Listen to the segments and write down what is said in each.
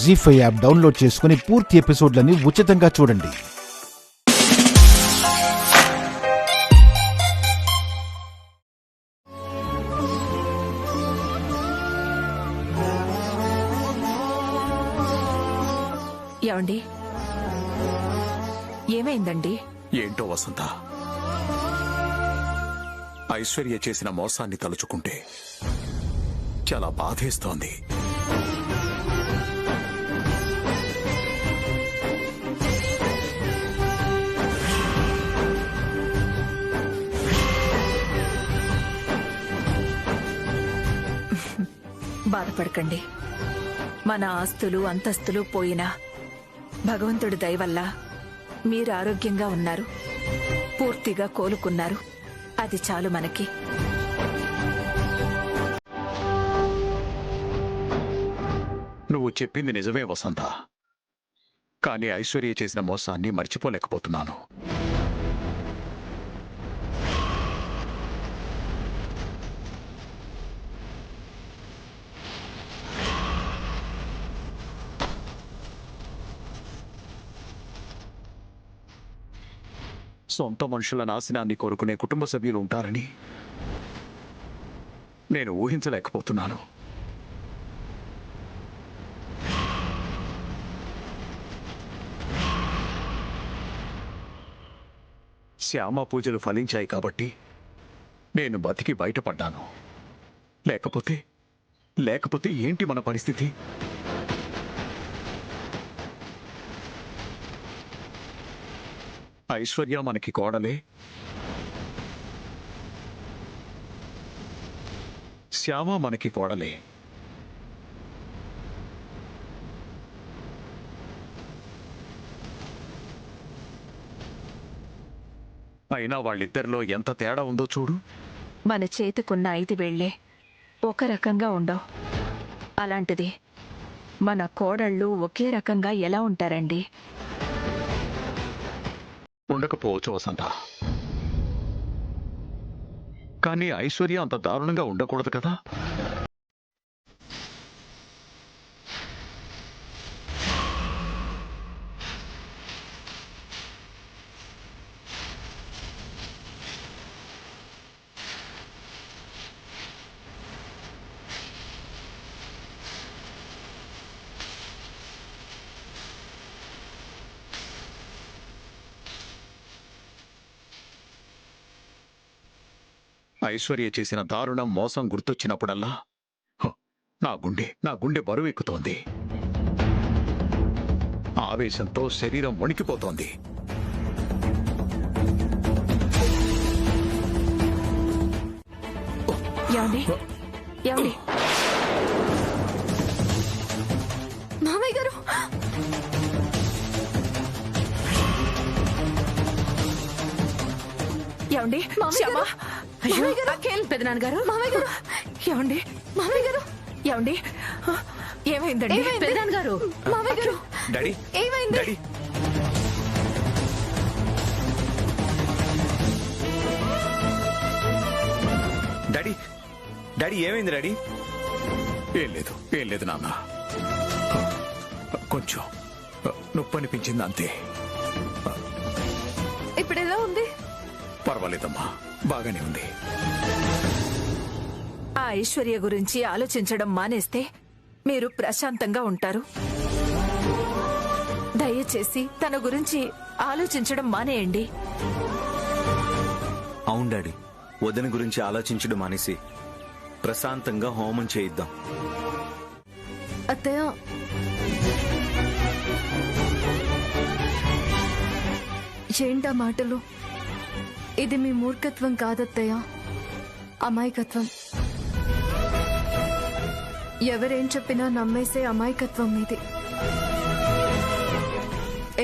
జీ5 app download చేసుకుని పూర్తి ఎపిసోడ్లని ఉచితంగా చూడండి. ఏమండి, ఏమైందండి? ఏంటో వసంత, ఐశ్వర్య చేసిన మోసాన్ని తలుచుకుంటే చాలా బాధేస్తోంది. బాధపడకండి. మన ఆస్తులు అంతస్తులు పోయినా భగవంతుడి దయ వల్ల మీరు ఆరోగ్యంగా ఉన్నారు, పూర్తిగా కోలుకున్నారు. అది చాలు మనకి. నువ్వు చెప్పింది నిజమే వసంత, కానీ ఐశ్వర్య చేసిన మోసాన్ని మర్చిపోలేకపోతున్నాను. సొంత మనుషుల నాశనాన్ని కోరుకునే కుటుంబ సభ్యులు ఉంటారని నేను ఊహించలేకపోతున్నాను. శ్యామ పూజలు ఫలించాయి కాబట్టి నేను బతికి బయటపడ్డాను. లేకపోతే ఏంటి మన పరిస్థితి? ఐశ్వర్య మనకి కోడలే, శ్యామ మనకి కోడలే. అయినా వాళ్ళిద్దరిలో ఎంత తేడా ఉందో చూడు. మన చేతికున్న 5 వేళ్లే ఒక రకంగా ఉండవు. అలాంటిది మన కోడళ్ళు ఒకే రకంగా ఎలా ఉంటారండి? ఉండకపోవచ్చు వసంత, కానీ ఐశ్వర్య అంత దారుణంగా ఉండకూడదు కదా. ఐశ్వర్య చేసిన దారుణం మోసం గుర్తొచ్చినప్పుడల్లా నా గుండె బరువు ఎక్కుతోంది. ఆవేశంతో శరీరం వణికిపోతోంది. ఏమండి, ఏమండి? మామయ్య గారు, ఏమండి? శ్యామ, అయ్యో, అఖిల్, పెదనాన్నగారు, మామయ్య గారు, ఏమండి? మామయ్య గారు, ఏమండి? ఏమైందండి? పెదనాన్నగారు, మామయ్య గారు, డాడీ, ఏమైంది? డాడీ, డాడీ, డాడీ ఏమైంది డాడీ? ఏం లేదు నాన్న, కొంచెం నొప్పి అనిపించింది అంతే. ఇప్పుడు ఎలా ఉంది? పర్వాలేదమ్మా, బాగానే ఉంది. ఆ ఐశ్వర్య గురించి ఆలోచించడం మానేస్తే మీరు ప్రశాంతంగా ఉంటారు. దయచేసి తన గురించి ఆలోచించడం మానేయండి. అవును డాడీ, వదిన గురించి ఆలోచించడం మానేసి ప్రశాంతంగా హోమం చేయిద్దాం. అత్తయ్య, ఏంటా మాటలు? ఇది మీ మూర్ఖత్వం కాదత్తయ్య, అమాయకత్వం. ఎవరేం చెప్పినా నమ్మేసే అమాయకత్వం ఇది.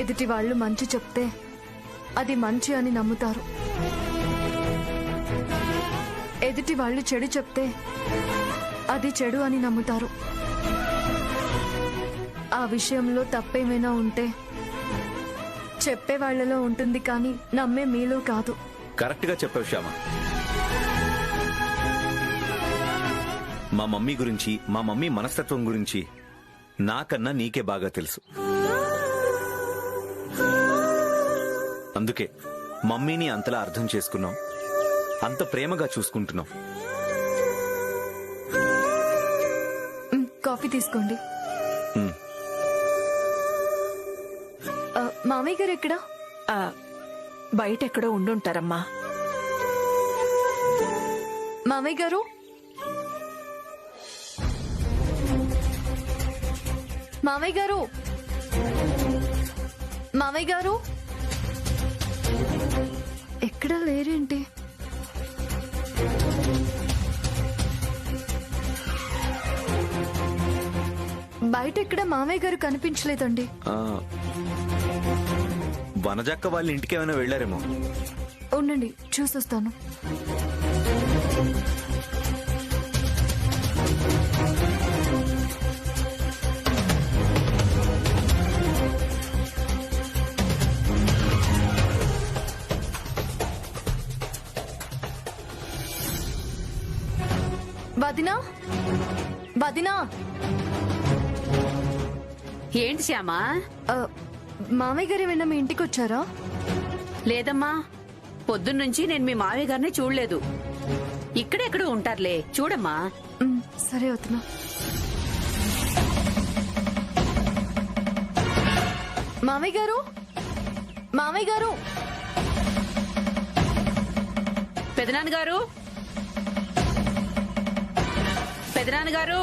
ఎదుటి వాళ్ళు మంచి చెప్తే అది మంచి అని నమ్ముతారు, ఎదుటి వాళ్ళు చెడు చెప్తే అది చెడు అని నమ్ముతారు. ఆ విషయంలో తప్పేమైనా ఉంటే చెప్పే వాళ్లలో ఉంటుంది, కానీ నమ్మే మీలో కాదు. కరెక్ట్ గా చెప్పావు శ్యామ. మా మమ్మీ గురించి, మా మమ్మీ మనస్తత్వం గురించి నాకన్నా నీకే బాగా తెలుసు. అందుకే మమ్మీని అంతలా అర్థం చేసుకున్నావు, అంత ప్రేమగా చూసుకుంటున్నావు. కాఫీ తీసుకోండి. మామయ్య గారు ఎక్కడా? బయటెక్కడో ఉండుంటారమ్మా. మామయ్య గారు, మామయ్య గారు, మామయ్య గారు ఎక్కడా లేరేంటి? బయట ఎక్కడ మామయ్య గారు కనిపించలేదండి. వనజక్క వాళ్ళ ఇంటికి ఏమైనా వెళ్ళారేమో. ఉండండి, చూసొస్తాను. వదినా, వదినా. ఏంటి శ్యామా? మామయ్య గారు ఏమైనా మీ ఇంటికి వచ్చారా? లేదమ్మా, పొద్దున్నుంచి నేను మీ మావయ్య గారిని చూడలేదు. ఇక్కడెక్కడో ఉంటారులే, చూడమ్మా. సరే వదినా. మామయ్య గారు, మామయ్య గారు, పెదనాన్నగారు, పెదనాన్నగారు.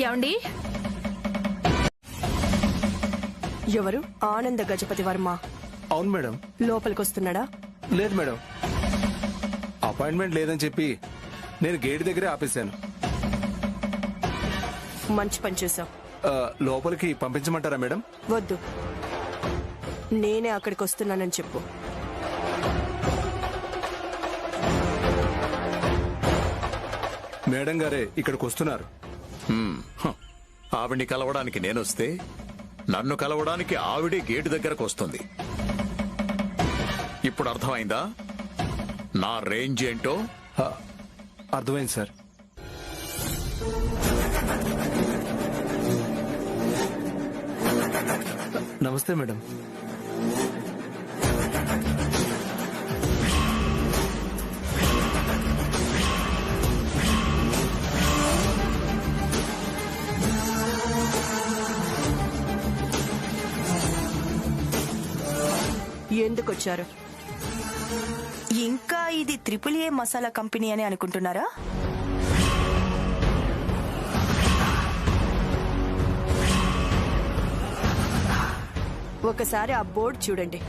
ఏమండి? ఎవరు? ఆనంద గజపతి వర్మ. అవును మేడం. లోపలికొస్తున్నాడా? లేదు మేడం, అపాయింట్మెంట్ లేదని చెప్పి నేను గేట్ దగ్గరే ఆపేశాను. మంచి పని చేశావు. లోపలికి పంపించమంటారా మేడం? వద్దు, నేనే అక్కడికి వస్తున్నానని చెప్పు. మేడం గారే ఇక్కడికి వస్తున్నారు. ఆవిడ్ని కలవడానికి నేనొస్తే నన్ను కలవడానికి ఆవిడే గేటు దగ్గరకు వస్తుంది. ఇప్పుడు అర్థమైందా నా రేంజ్ ఏంటో? అర్థమైంది సార్. నమస్తే మేడం. ఎందుకొచ్చారు? ఇంకా ఇది AAA మసాలా కంపెనీ అని అనుకుంటున్నారా? ఒకసారి ఆ బోర్డు చూడండి.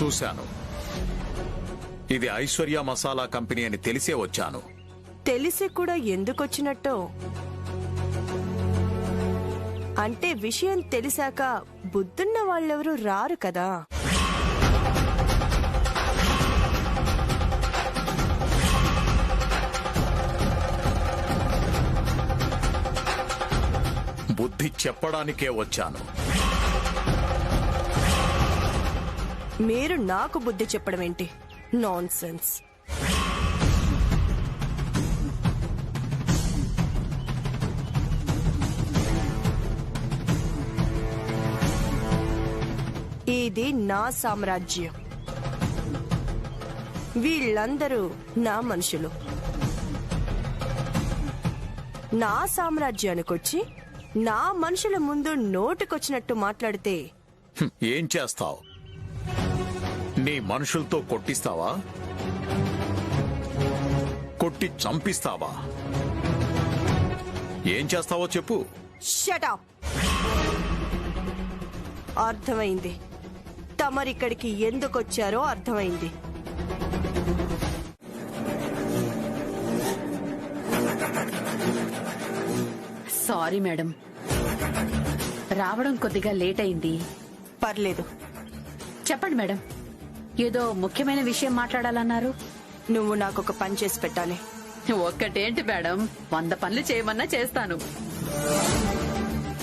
చూశాను. ఇది ఐశ్వర్య మసాలా కంపెనీ అని తెలిసే వచ్చాను. తెలిసి కూడా ఎందుకొచ్చినట్టో? అంటే విషయం తెలిసాక బుద్ధున్న వాళ్ళెవరూ రారు కదా. బుద్ధి చెప్పడానికే వచ్చాను. మీరు నాకు బుద్ధి చెప్పడం ఏంటి? నాన్సెన్స్. ఇది నా సామ్రాజ్యం. వీళ్ళందరూ నా మనుషులు. నా సామ్రాజ్యానికొచ్చి నా మనుషుల ముందు నోటికొచ్చినట్టు మాట్లాడితే ఏం చేస్తావు? నీ మనుషులతో కొట్టిస్తావా? కొట్టి చంపిస్తావా? ఏం చేస్తావో చెప్పు. Shut up. అర్థమైంది. తమరిక్కడికి ఎందుకొచ్చారో అర్థమైంది. సారీ మేడం, రావడం కొద్దిగా లేట్ అయింది. పర్లేదు. చెప్పండి మేడం. ఏదో ముఖ్యమైన విషయం మాట్లాడాలన్నారు. నువ్వు నాకొక పని చేసి పెట్టాలి. ఒక్కటేంటి మేడం, 100 పనులు చేయమన్నా చేస్తాను.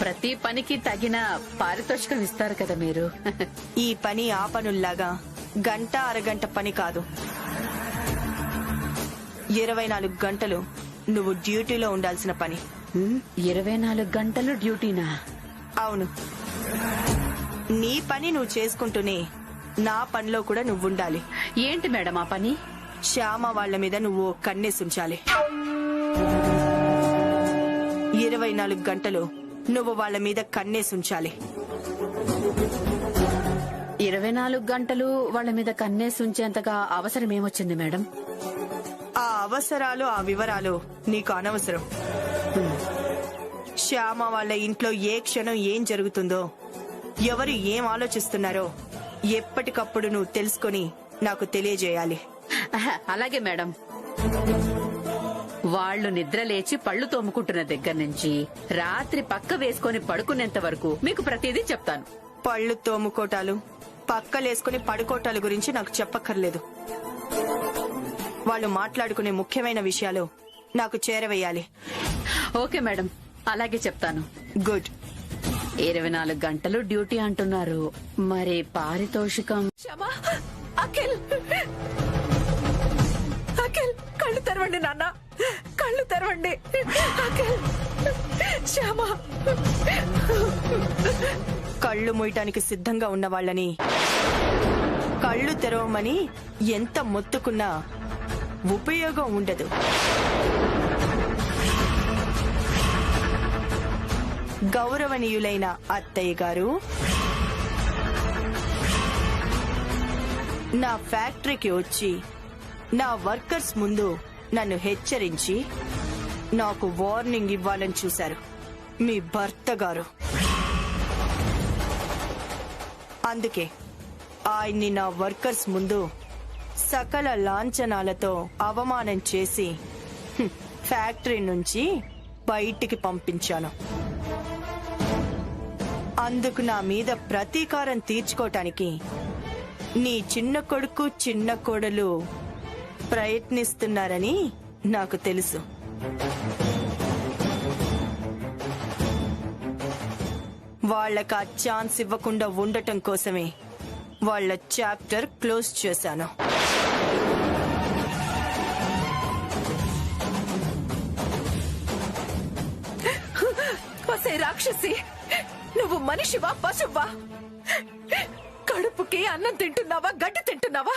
ప్రతి పనికి తగిన పారితోషికం ఇస్తారు కదా మీరు. ఈ పని ఆ పనుల్లాగా గంట అరగంట పని కాదు. 24 గంటలు నువ్వు డ్యూటీలో ఉండాల్సిన పని. 24 గంటలు డ్యూటీనా? అవును. నీ పని నువ్వు చేసుకుంటూనే నా పనిలో కూడా నువ్వుండాలి. ఏంటి మేడం ఆ పని? శ్యామ వాళ్ళ మీద నువ్వు కన్నేసుంచాలి. 24 గంటలు నువ్వు వాళ్ళ మీద కన్నేసుంచాలి. 24 గంటలు వాళ్ళ మీద కన్నేసి ఉంచేంతగా అవసరం ఏమొచ్చింది మేడం? ఆ అవసరాలు ఆ వివరాలు నీకు అనవసరం. శ్యామ వాళ్ళ ఇంట్లో ఏ క్షణం ఏం జరుగుతుందో, ఎవరు ఏం ఆలోచిస్తున్నారో ఎప్పటికప్పుడు నువ్వు తెలుసుకొని నాకు తెలియజేయాలి. అలాగే మేడం. వాళ్ళు నిద్ర లేచి పళ్ళు తోముకుంటున్న దగ్గర నుంచి రాత్రి పక్క వేసుకొని పడుకునేంత వరకు మీకు ప్రతిదీ చెప్తాను. పళ్ళు తోముకోటాలు, పక్కలేసుకుని పడుకోటాలు గురించి నాకు చెప్పక్కర్లేదు. వాళ్ళు మాట్లాడుకునే ముఖ్యమైన విషయాలు నాకు చేరవేయాలి. ఓకే మేడం, అలాగే చెప్తాను. గుడ్. 24 గంటలు డ్యూటీ అంటున్నారు, మరి పారితోషికం? శ్యామా, అఖిల్, అఖిల్, కళ్ళు తెరవండి నాన్న, కళ్ళు తెరవండి. అఖిల్, శ్యామా. కళ్ళు మూయటానికి సిద్ధంగా ఉన్న వాళ్ళని కళ్ళు తెరవమని ఎంత మొత్తుకున్నా ఉపయోగం ఉండదు. గౌరవనీయులైన అత్తయ్య గారు, నా ఫ్యాక్టరీకి వచ్చి నా వర్కర్స్ ముందు నన్ను హెచ్చరించి నాకు వార్నింగ్ ఇవ్వాలని చూశారు మీ భర్త గారు. అందుకే ఆయన్ని నా వర్కర్స్ ముందు సకల లాంఛనాలతో అవమానం చేసి ఫ్యాక్టరీ నుంచి బయటికి పంపించాను. అందుకు నా మీద ప్రతీకారం తీర్చుకోవటానికి నీ చిన్న కొడుకు చిన్న కోడలు ప్రయత్నిస్తున్నారని నాకు తెలుసు. వాళ్ళకి ఆ ఛాన్స్ ఇవ్వకుండా ఉండటం కోసమే వాళ్ళ చాప్టర్ క్లోజ్ చేశాను. వసే రాక్షసి, నువ్వు మనిషివా పశువా? కడుపుకి అన్నం తింటున్నావా, గడ్డి తింటున్నావా?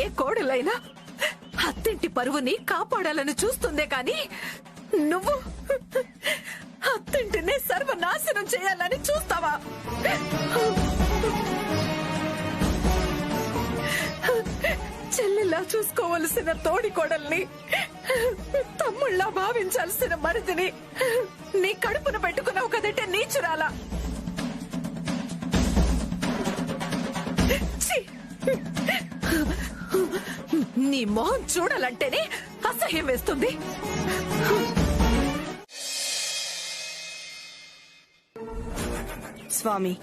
ఏ కోడలైనా అత్తింటి పరువుని కాపాడాలని చూస్తుందే కాని నువ్వు అత్తింటిని సర్వనాశనం చేయాలని చూస్తావా? చెల్లెలా చూసుకోవలసిన తోడి కోడల్ని, తమ్ముళ్ళ భావించాల్సిన మరిదిని నీ కడుపున పెట్టుకున్నావు కదంటే నీచురాలా? ఛీ! నీ మొహం చూడాలంటేనే అసహ్యం వేస్తుంది. స్వామి,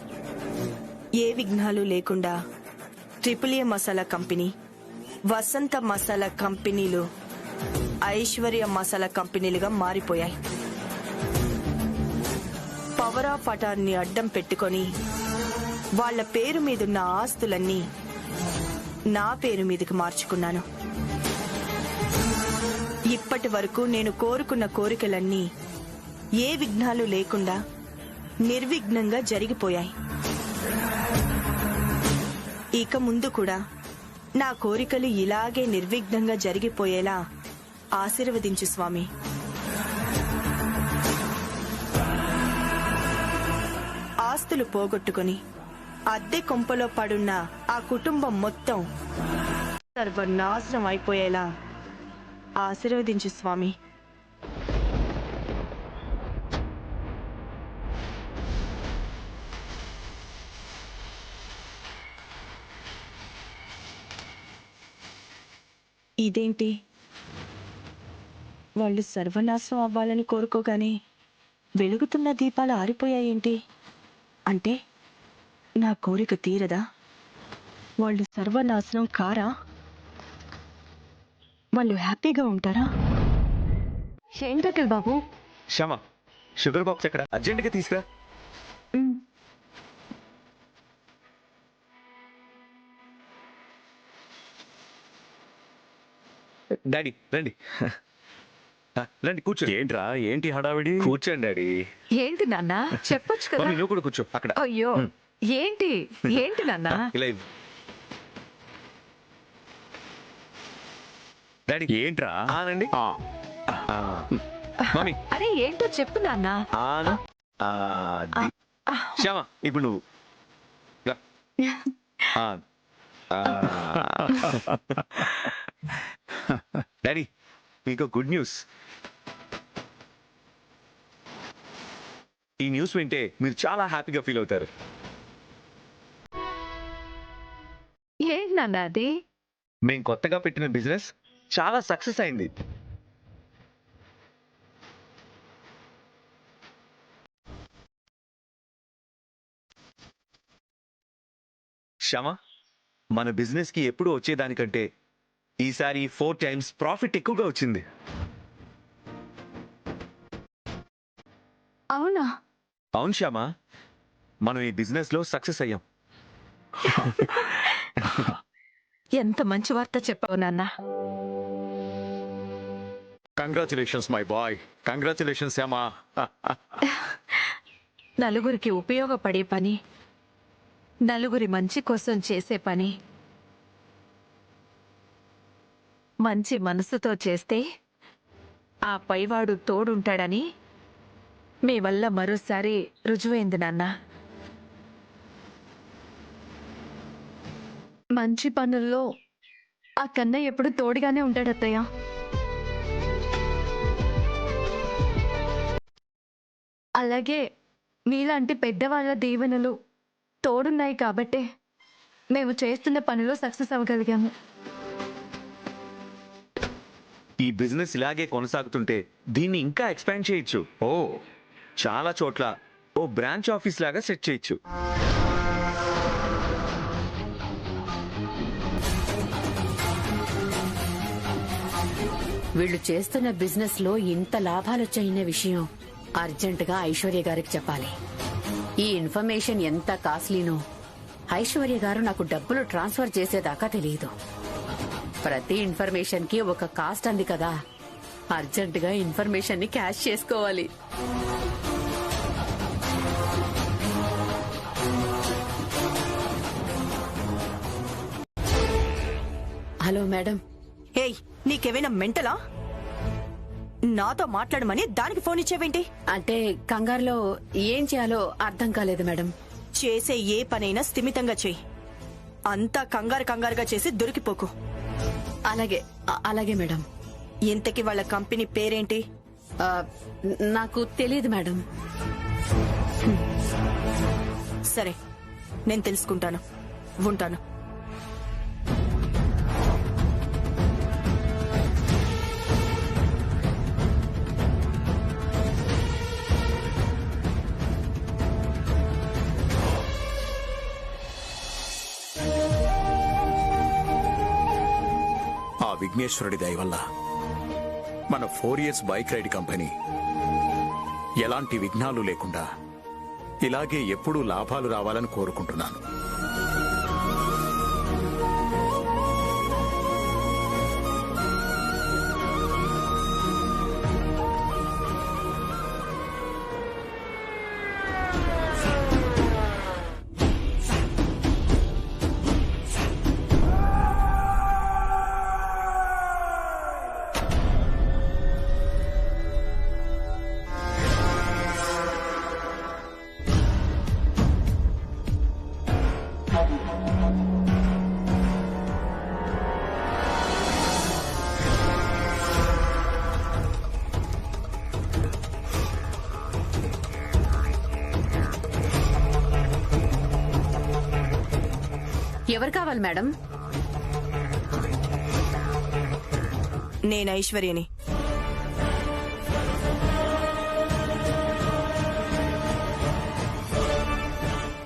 ఏ విఘ్నాలు లేకుండా ట్రిపుల్ ఏ మసాలా కంపెనీ, వసంత మసాలా కంపెనీలు ఐశ్వర్య మసాలా కంపెనీలుగా మారిపోయాయి. పవర్ ఆఫ్ అటార్నీ అడ్డం పెట్టుకొని వాళ్ళ పేరు మీదున్న ఆస్తులన్నీ నా పేరు మీదకి మార్చుకున్నాను. ఇప్పటి వరకు నేను కోరుకున్న కోరికలన్నీ ఏ విఘ్నాలు లేకుండా నిర్విఘ్నంగా జరిగిపోయాయి. ఇక ముందు కూడా నా కోరికలు ఇలాగే నిర్విఘ్నంగా జరిగిపోయేలా ఆశీర్వదించు స్వామి. ఆస్తులు పోగొట్టుకుని అద్దె కొంపలో పడున్న ఆ కుటుంబం మొత్తం సర్వనాశనం అయిపోయేలా ఆశీర్వదించు స్వామి. ఇదేంటి, వాళ్ళు సర్వనాశనం అవ్వాలని కోరుకోగానే వెలుగుతున్న దీపాలు ఆరిపోయాయేంటి? అంటే నా కోరిక తీరదా? వాళ్ళు సర్వనాశనం కారా? వాళ్ళు హ్యాపీగా ఉంటారా? ఏంటకిల్ బాబు? శ్యామ, షుగర్ బాక్స్ ఎక్కడ? అర్జెంటుగా తీసుకురా. డాడీ రండి. రండి కూర్చో. ఏంట్రా ఏంటి హడావిడి? కూర్చోండి డాడీ. ఏంటి నాన్న చెప్పొచ్చు కదా. మమ్మీ నువ్వు కూడా కూర్చో అక్కడ. అయ్యో ఏంటి ఏంటి నాన్న? ఇలా ఇవ్వు. డాడీ ఏంట్రా? ఆనండి. మమ్మీ అరే ఏంటో చెప్పు నాన్న. ఆను. శ్యామ ఇప్పుడు నువ్వు రా. డాడీ మీకు గుడ్ న్యూస్. ఈ న్యూస్ వింటే మీరు చాలా హ్యాపీగా ఫీల్ అవుతారు. ఏంటి నాన్న అది? మేము కొత్తగా పెట్టిన బిజినెస్ చాలా సక్సెస్ అయింది. శ్యామ, మన బిజినెస్ కి ఎప్పుడు వచ్చేదానికంటే ఈసారి 4 times ప్రాఫిట్ ఎక్కువగా వచ్చింది. అవునా? అవును శ్యామ, మనం ఈ బిజినెస్ లో సక్సెస్ అయ్యాం. ఎంత మంచి వార్త చెప్పావు నాన్న. Congratulations my boy. Congratulations Shyama. నలుగురికి ఉపయోగపడే పని, నలుగురి మంచి కోసం చేసే పని మంచి మనసుతో చేస్తే ఆ పైవాడు తోడుంటాడని మీ వల్ల మరోసారి రుజువైంది నాన్న. మంచి పనుల్లో ఆ కన్నయ్య ఎప్పుడు తోడుగానే ఉంటాడు అత్తయ్య. అలాగే మీలాంటి పెద్దవాళ్ళ దీవెనలు తోడున్నాయి కాబట్టే మేము చేస్తున్న పనిలో సక్సెస్ అవ్వగలిగాము. ఈ బిజినెస్ ఇలాగే కొనసాగుతుంటే దీన్ని ఇంకా ఎక్స్పాండ్ చేయొచ్చు. చాలా చోట్ల ఓ బ్రాంచ్ ఆఫీస్ లాగా సెట్ చేయొచ్చు. వీళ్ళు చేస్తున్న బిజినెస్ లో ఇంత లాభాలొచ్చాయనే విషయం అర్జెంటుగా ఐశ్వర్య గారికి చెప్పాలి. ఈ ఇన్ఫర్మేషన్ ఎంత కాస్ట్లీనో ఐశ్వర్య గారు నాకు డబ్బులు ట్రాన్స్ఫర్ చేసేదాకా తెలియదు. ప్రతి ఇన్ఫర్మేషన్ కి ఒక కాస్ట్ అంది కదా. అర్జెంటుగా ఇన్ఫర్మేషన్ ని క్యాష్ చేసుకోవాలి. Hello madam. ఏయ్, నీకేమైనా మెంటలా? నాతో మాట్లాడమని దానికి ఫోన్ ఇచ్చేవేంటి? అంటే కంగారులో ఏం చేయాలో అర్థం కాలేదు మేడం. చేసే ఏ పనైనా స్థిమితంగా చెయ్యి. అంతా కంగారుగా చేసి దొరికిపోకు. అలాగే అలాగే మేడం. ఇంతకీ వాళ్ళ కంపెనీ పేరేంటి? నాకు తెలియదు మేడం. సరే, నేను తెలుసుకుంటాను. ఉంటాను. ఆ విఘ్నేశ్వరుడి దయ వల్ల మన 4 years బైక్ రైడ్ కంపెనీ ఎలాంటి విఘ్నాలు లేకుండా ఇలాగే ఎప్పుడూ లాభాలు రావాలని కోరుకుంటున్నాను. ఎవరు కావాలి మేడం? నేను ఐశ్వర్యని.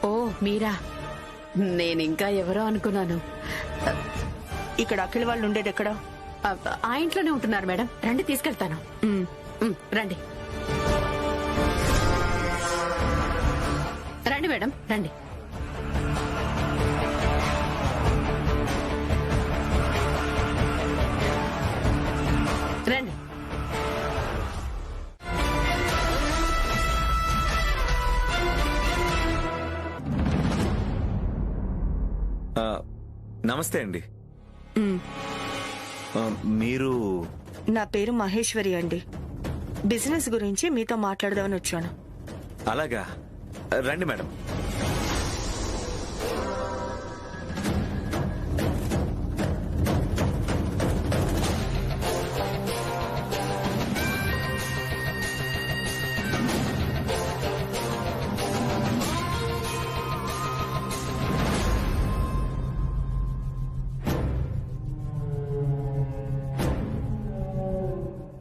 ఓ మీరా. నేనింకా ఎవరో అనుకున్నాను. ఇక్కడ అఖిల్ వాళ్ళు ఉండేది ఎక్కడ? ఆ ఇంట్లోనే ఉంటున్నారు మేడం. రండి తీసుకెళ్తాను. రండి రండి మేడం, రండి. రండి. నమస్తే అండి. మీరు? నా పేరు మహేశ్వరి అండి. బిజినెస్ గురించి మీతో మాట్లాడదామని వచ్చాను. అలాగా, రండి మేడం.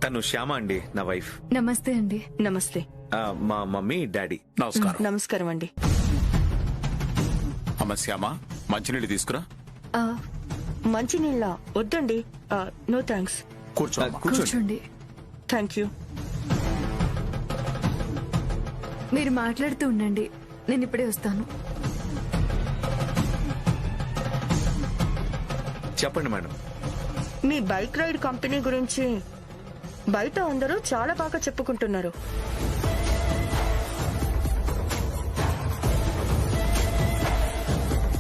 తను శ్యామ అండి, నా వైఫ్. నమస్తే అండి. నమస్తే. మా మమ్మీ డాడీ. నమస్కారం. నమస్కారం అండి. అమ్మ శ్యామ, మంచినీళ్ళు తీసుకురా. మంచినీళ్ళ వద్దండి. No thanks. కూర్చో. కూర్చోండి. Thank you. మీరు మాట్లాడుతూ ఉండండి, నేను ఇప్పుడే వస్తాను. చెప్పండి మేడం. మీ బైక్ రైడ్ కంపెనీ గురించి బయట అందరూ చాలా బాగా చెప్పుకుంటున్నారు.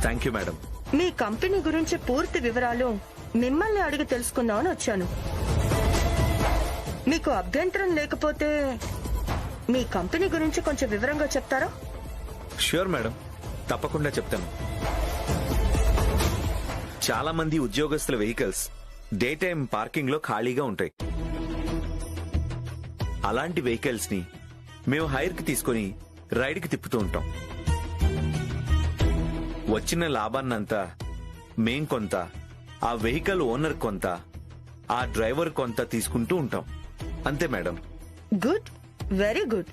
Thank you madam. మీ కంపెనీ గురించి పూర్తి వివరాలు మిమ్మల్ని అడిగి తెలుసుకుందామని వచ్చాను. మీకు అభ్యంతరం లేకపోతే మీ కంపెనీ గురించి కొంచెం వివరంగా చెప్తారా? ష్యూర్ మేడం, తప్పకుండా చెప్తాను. చాలా మంది ఉద్యోగస్తుల వెహికల్స్ డే టైం పార్కింగ్ లో ఖాళీగా ఉంటాయి. అలాంటి వెహికల్స్ ని మేము హైర్ కి తీసుకుని రైడ్ కి తిప్పుతూ ఉంటాం. వచ్చిన లాభాన్నంతా మేం కొంత, ఆ వెహికల్ ఓనర్ కొంత, ఆ డ్రైవర్ కొంత తీసుకుంటూ ఉంటాం. అంతే మేడం. Good, very good.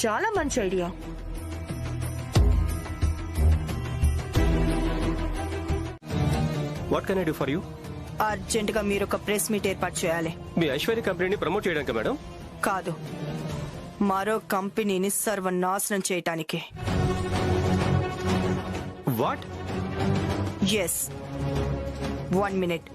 చాలా మంచి idea. What can I do for you? Urgent గా మీరు ఒక ప్రెస్ మీట్ ఏర్పాటు చేయాలి. మీ ఐశ్వర్య కంపెనీని ప్రమోట్ చేయడానికి మేడం? కాదు, మరో కంపెనీని సర్వనాశనం చేయటానికి. వాట్? Yes, 1 minute.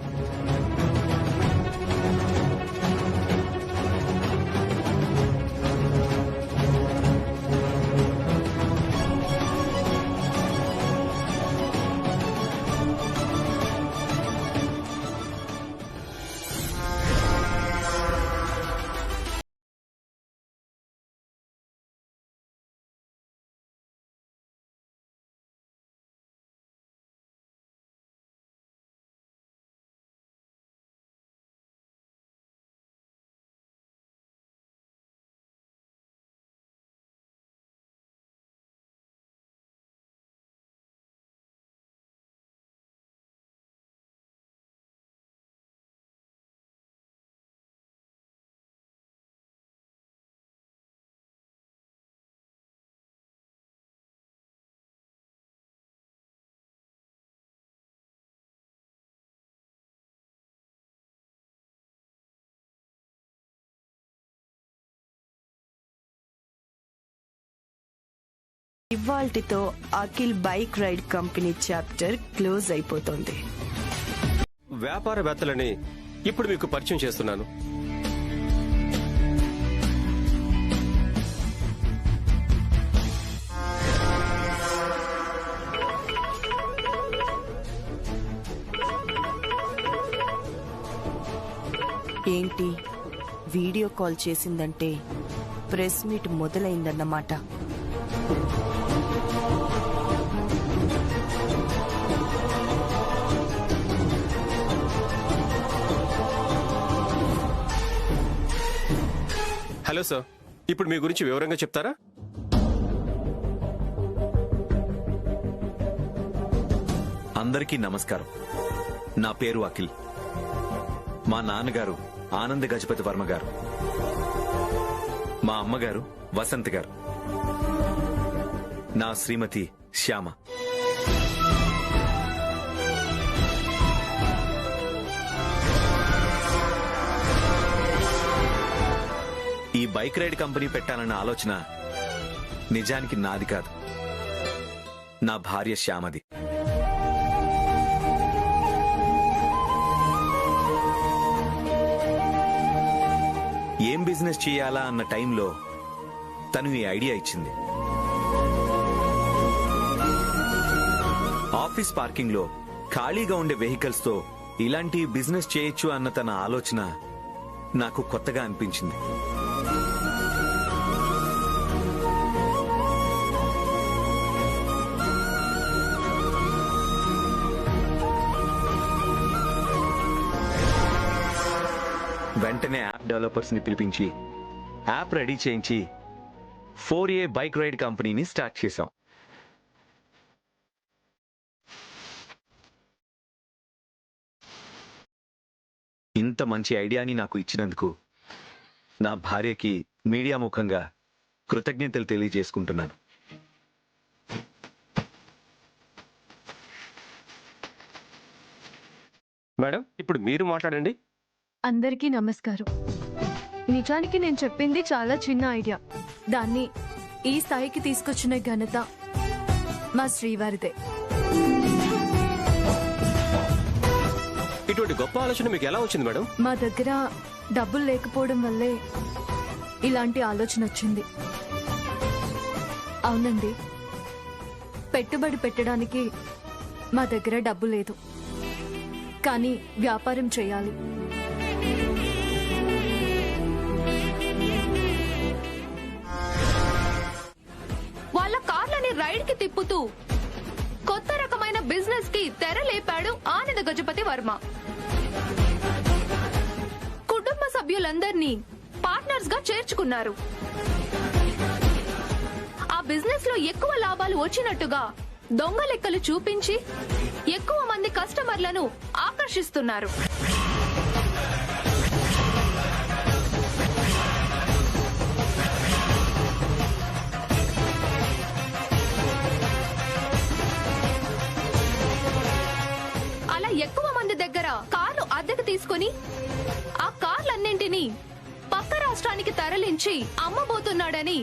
ఇవాల్టితో Akhil bike ride company chapter close అయిపోతుంది. వ్యాపారవేత్తలని ఇప్పుడు మీకు పరిచయం చేస్తున్నాను. ఏంటి, వీడియో కాల్ చేసిందంటే ప్రెస్ మీట్ మొదలైందన్నమాట. హలో సార్, ఇప్పుడు మీ గురించి వివరంగా చెప్తారా? అందరికీ నమస్కారం. నా పేరు అఖిల్. మా నాన్నగారు ఆనంద్ గజపతి వర్మ గారు, మా అమ్మగారు వసంత్ గారు, నా శ్రీమతి శ్యామ. ఈ బైక్ రైడ్ కంపెనీ పెట్టాలన్న ఆలోచన నిజానికి నాది కాదు, నా భార్య శ్యామది. ఏం బిజినెస్ చేయాలా అన్న టైంలో తను ఈ ఐడియా ఇచ్చింది. ఆఫీస్ పార్కింగ్ లో ఖాళీగా ఉండే వెహికల్స్ తో ఇలాంటి బిజినెస్ చేయొచ్చు అన్న తన ఆలోచన నాకు కొత్తగా అనిపించింది. వెంటనే యాప్ డెవలపర్స్ ని పిలిపించి యాప్ రెడీ చేయించి 4A బైక్ రైడ్ కంపెనీని స్టార్ట్ చేశాం. ఇంత మంచి ఐడియాని నాకు ఇచ్చినందుకు నా భార్యకి మీడియా ముఖంగా కృతజ్ఞతలు తెలియజేసుకుంటున్నాను. మేడం, ఇప్పుడు మీరు మాట్లాడండి. అందరికీ నమస్కారం. నిజానికి నేను చెప్పింది చాలా చిన్న ఐడియా. దాన్ని ఈ స్థాయికి తీసుకొచ్చిన ఘనత మా శ్రీవారిదే. ఇటువంటి గొప్ప ఆలోచన మీకు ఎలా వచ్చింది మేడం? మా దగ్గర డబ్బులు లేకపోవడం వల్లే ఇలాంటి ఆలోచన వచ్చింది. అవునండి, పెట్టుబడి పెట్టడానికి మా దగ్గర డబ్బు లేదు, కానీ వ్యాపారం చేయాలి. వాళ్ళ కార్లని రైడ్ కి తిప్పుతూ కొత్త రకమైన బిజినెస్ కి తెరలేపాడు ఆనంద గజపతి వర్మ. కుటుంబ సభ్యులందరినీ పార్ట్నర్స్ గా చేర్చుకున్నారు. ఆ బిజినెస్ లో ఎక్కువ లాభాలు వచ్చినట్టుగా దొంగ లెక్కలు చూపించి ఎక్కువ మంది కస్టమర్లను ఆకర్షిస్తున్నారు. అలా ఎక్కువ మంది దగ్గర కార్లు అద్దెకు తీసుకుని ఆ కార్లన్నింటినీ పక్క రాష్ట్రానికి తరలించి అమ్మబోతున్నాడని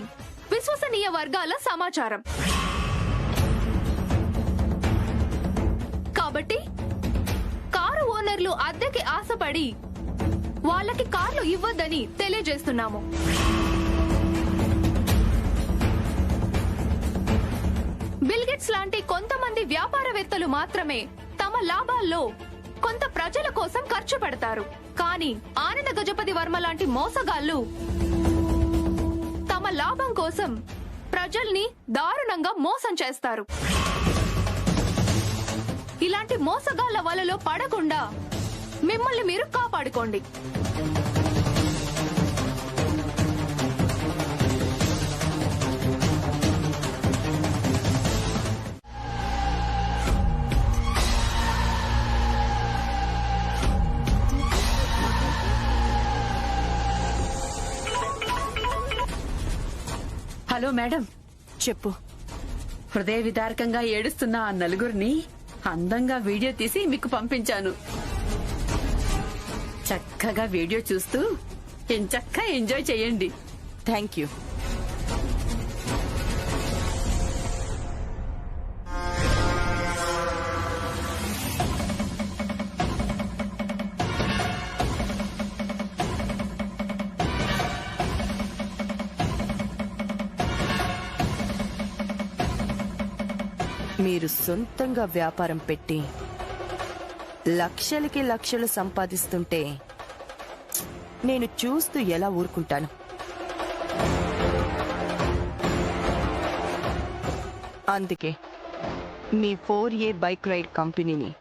విశ్వసనీయ వర్గాల సమాచారం. కాబట్టి కారు ఓనర్లు అద్దెకి ఆశపడి వాళ్ళకి కార్లు ఇవ్వద్దని తెలియజేస్తున్నాము. బిల్ గేట్స్ లాంటి కొంతమంది వ్యాపారవేత్తలు మాత్రమే తమ లాభాల్లో కొంత ప్రజల కోసం ఖర్చు పెడతారు. కానీ ఆనంద గజపతి వర్మ లాంటి మోసగాళ్లు తమ లాభం కోసం ప్రజల్ని దారుణంగా మోసం చేస్తారు. ఇలాంటి మోసగాళ్ల వలలో పడకుండా మిమ్మల్ని మీరు కాపాడుకోండి. Hello madam. చెప్పు. హృదయ విదారకంగా ఏడుస్తున్న ఆ నలుగురిని అందంగా వీడియో తీసి మీకు పంపించాను. చక్కగా వీడియో చూస్తూ ఎంచక్కా ఎంజాయ్ చేయండి. Thank you. మీరు సొంతంగా వ్యాపారం పెట్టి లక్షలకి లక్షలు సంపాదిస్తుంటే నేను చూస్తూ ఎలా ఊరుకుంటాను? అందుకే మీ 4A బైక్ రైడ్ కంపెనీని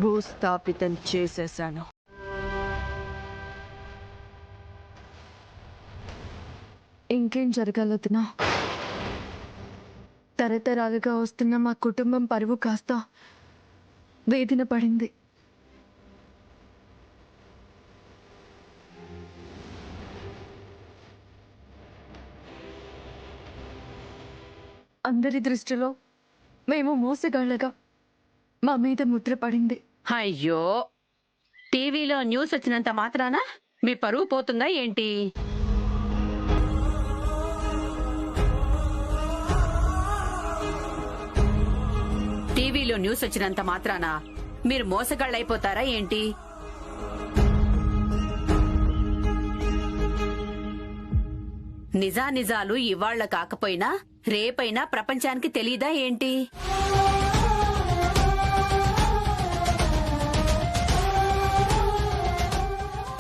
భూస్థాపితం చేసేశాను. ఇంకేం జరగలుగుతున్నా? తరతరాలుగా వస్తున్న మా కుటుంబం పరువు కాస్త వేదన పడింది. అందరి దృష్టిలో మేము మోసగాళ్ళగా మా మీద ముద్ర పడింది. అయ్యో, టీవీలో న్యూస్ వచ్చినంత మాత్రాన మీ పరువు పోతుందా ఏంటి? టీవీలో న్యూస్ వచ్చినంత మాత్రాన మీరు మోసగాళ్ళైపోతారా ఏంటి? నిజానిజాలు ఇవాళ్ల కాకపోయినా రేపైనా ప్రపంచానికి తెలీదా ఏంటి?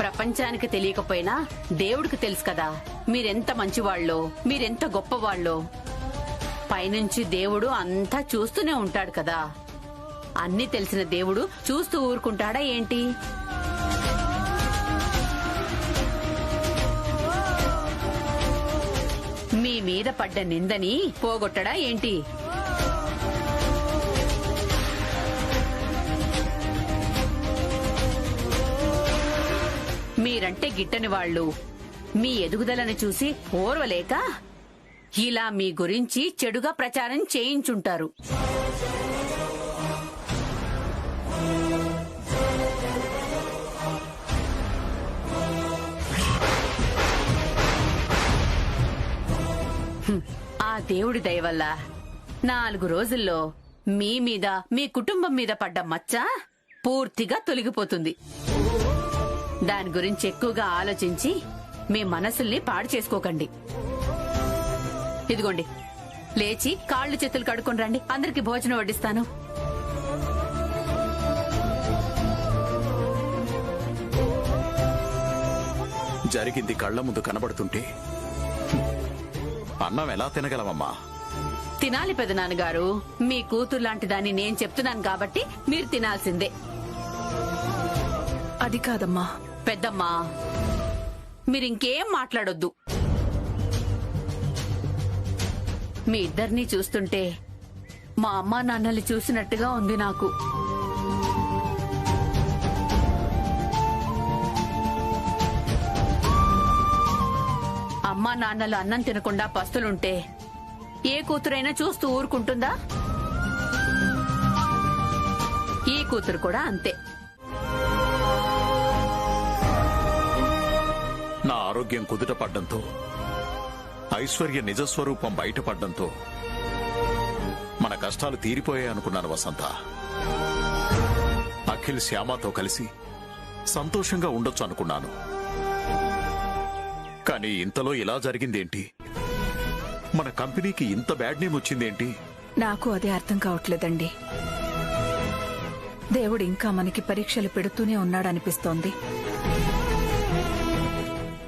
ప్రపంచానికి తెలియకపోయినా దేవుడికి తెలుసు కదా మీరెంత మంచివాళ్ళో, మీరెంత గొప్పవాళ్ళో. పైనుంచి దేవుడు అంతా చూస్తూనే ఉంటాడు కదా. అన్నీ తెలిసిన దేవుడు చూస్తూ ఊరుకుంటాడా ఏంటి? మీ మీద పడ్డ నిందని పోగొట్టడా ఏంటి? మీరంటే గిట్టని వాళ్ళు మీ ఎదుగుదలను చూసి ఓర్వలేక ఇలా మీ గురించి చెడుగా ప్రచారం చేయించుంటారు. ఆ దేవుడి దయ వల్ల 4 రోజుల్లో మీ మీద మీ కుటుంబం మీద పడ్డ మచ్చ పూర్తిగా తొలగిపోతుంది. దాని గురించి ఎక్కువగా ఆలోచించి మీ మనసుల్ని పాడు చేసుకోకండి. ఇదిగోండి, లేచి కాళ్ళు చేతులు కడుక్కొని రండి, అందరికి భోజనం వడ్డిస్తాను. జరిగింది కళ్ల ముందు కనబడుతుంటే అన్నం ఎలా తినగలమమ్మా? తినాలి పెదనాన్నగారు. మీ కూతురు లాంటి దాన్ని నేను చెప్తున్నాను కాబట్టి మీరు తినాల్సిందే. అది కాదమ్మా. పెద్దమ్మా, మీరింకేం మాట్లాడొద్దు. మీ ఇద్దరినీ చూస్తుంటే మా అమ్మా నాన్నల్ని చూసినట్టుగా ఉంది నాకు. అమ్మా నాన్నలు అన్నం తినకుండా పస్తులుంటే ఏ కూతురైనా చూస్తూ ఊరుకుంటుందా? ఈ కూతురు కూడా అంతే. నా ఆరోగ్యం కుదుటపడ్డంతో, ఐశ్వర్య నిజస్వరూపం బయటపడ్డంతో మన కష్టాలు తీరిపోయాయి అనుకున్నాను వసంత. అఖిల్ శ్యామతో కలిసి సంతోషంగా ఉండొచ్చు అనుకున్నాను. కానీ ఇంతలో ఇలా జరిగిందేంటి? మన కంపెనీకి ఇంత బ్యాడ్ నేమ్ వచ్చిందేంటి? నాకు అదే అర్థం కావట్లేదండి. దేవుడు ఇంకా మనకి పరీక్షలు పెడుతూనే ఉన్నాడనిపిస్తోంది.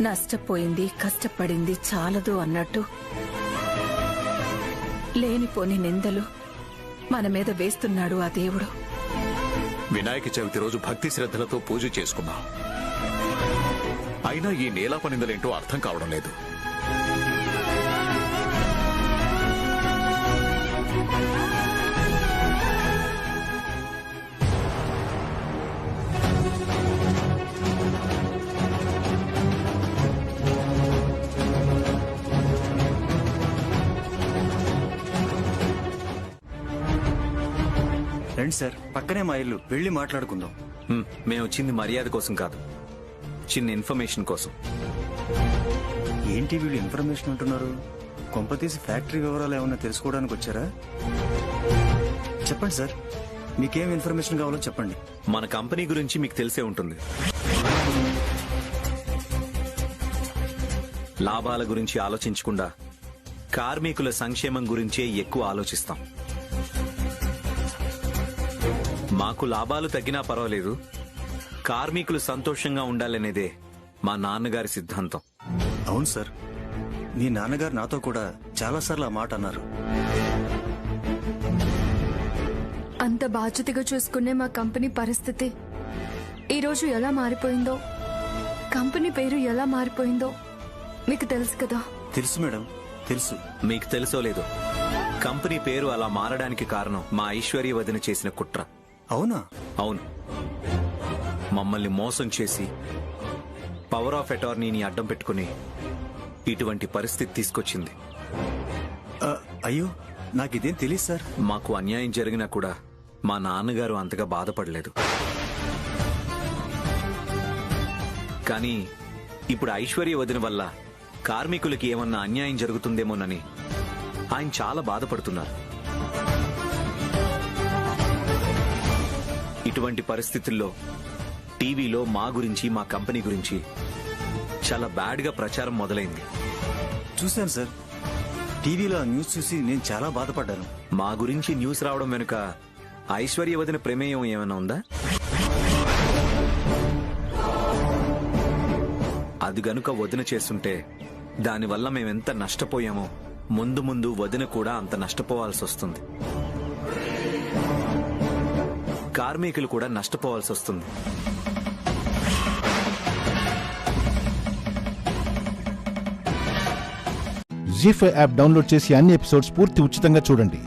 నష్టపోయింది, కష్టపడింది చాలదు అన్నట్టు లేనిపోని నిందలు మన మీద వేస్తున్నాడు ఆ దేవుడు. వినాయక చవితి రోజు భక్తి శ్రద్ధలతో పూజ చేసుకున్నాం. అయినా ఈ నీలాప నిందలేంటో అర్థం కావడం లేదు. రండి సార్, పక్కనే మా ఇల్లు, వెళ్ళి మాట్లాడుకుందాం. మేము వచ్చింది మర్యాద కోసం కాదు, చిన్న ఇన్ఫర్మేషన్ కోసం. ఏంటి వీళ్ళు ఇన్ఫర్మేషన్ అంటున్నారు? కొంపతీసి ఫ్యాక్టరీ వివరాలు ఏమన్నా తెలుసుకోవడానికి వచ్చారా? చెప్పండి సార్, మీకేం ఇన్ఫర్మేషన్ కావాలో చెప్పండి. మన కంపెనీ గురించి మీకు తెలిసే ఉంటుంది. లాభాల గురించి ఆలోచించకుండా కార్మికుల సంక్షేమం గురించే ఎక్కువ ఆలోచిస్తాం. మాకు లాభాలు తగ్గినా పర్వాలేదు, కార్మికులు సంతోషంగా ఉండాలనేదే మా నాన్నగారి సిద్ధాంతం. అవును సార్, మీ నాన్నగారు నాతో కూడా చాలాసార్లు ఆ మాట అన్నారు. అంత బాధ్యతగా చూసుకునే మా కంపెనీ పరిస్థితి ఈరోజు ఎలా మారిపోయిందో, కంపెనీ పేరు ఎలా మారిపోయిందో మీకు తెలుసు కదా? తెలుసు మేడం, తెలుసు. మీకు తెలుసో లేదో, కంపెనీ పేరు అలా మారడానికి కారణం మా ఐశ్వర్య వదిన చేసిన కుట్ర. అవునా? అవును. మమ్మల్ని మోసం చేసి పవర్ ఆఫ్ అటార్నీని అడ్డం పెట్టుకుని ఇటువంటి పరిస్థితి తీసుకొచ్చింది. అయ్యో, నాకు ఇదేం తెలియదు సార్. మాకు అన్యాయం జరిగినా కూడా మా నాన్నగారు అంతగా బాధపడలేదు. కానీ ఇప్పుడు ఐశ్వర్య వదిన వల్ల కార్మికులకి ఏమన్నా అన్యాయం జరుగుతుందేమోనని ఆయన చాలా బాధపడుతున్నారు. ఇటువంటి పరిస్థితుల్లో టీవీలో మా గురించి, మా కంపెనీ గురించి చాలా బ్యాడ్గా ప్రచారం మొదలైంది. చూశాను సార్, టీవీలో ఆ న్యూస్ చూసి నేను చాలా బాధపడ్డాను. మా గురించి న్యూస్ రావడం వెనుక ఐశ్వర్య వదిన ప్రమేయం ఏమైనా ఉందా? అది గనుక వదిన చేస్తుంటే దానివల్ల మేమెంత నష్టపోయామో ముందు ముందు వదిన కూడా అంత నష్టపోవాల్సి వస్తుంది. కార్మికులు కూడా నష్టపోవాల్సి వస్తుంది. జీ5 యాప్ డౌన్లోడ్ చేసి అన్ని ఎపిసోడ్స్ పూర్తి ఉచితంగా చూడండి.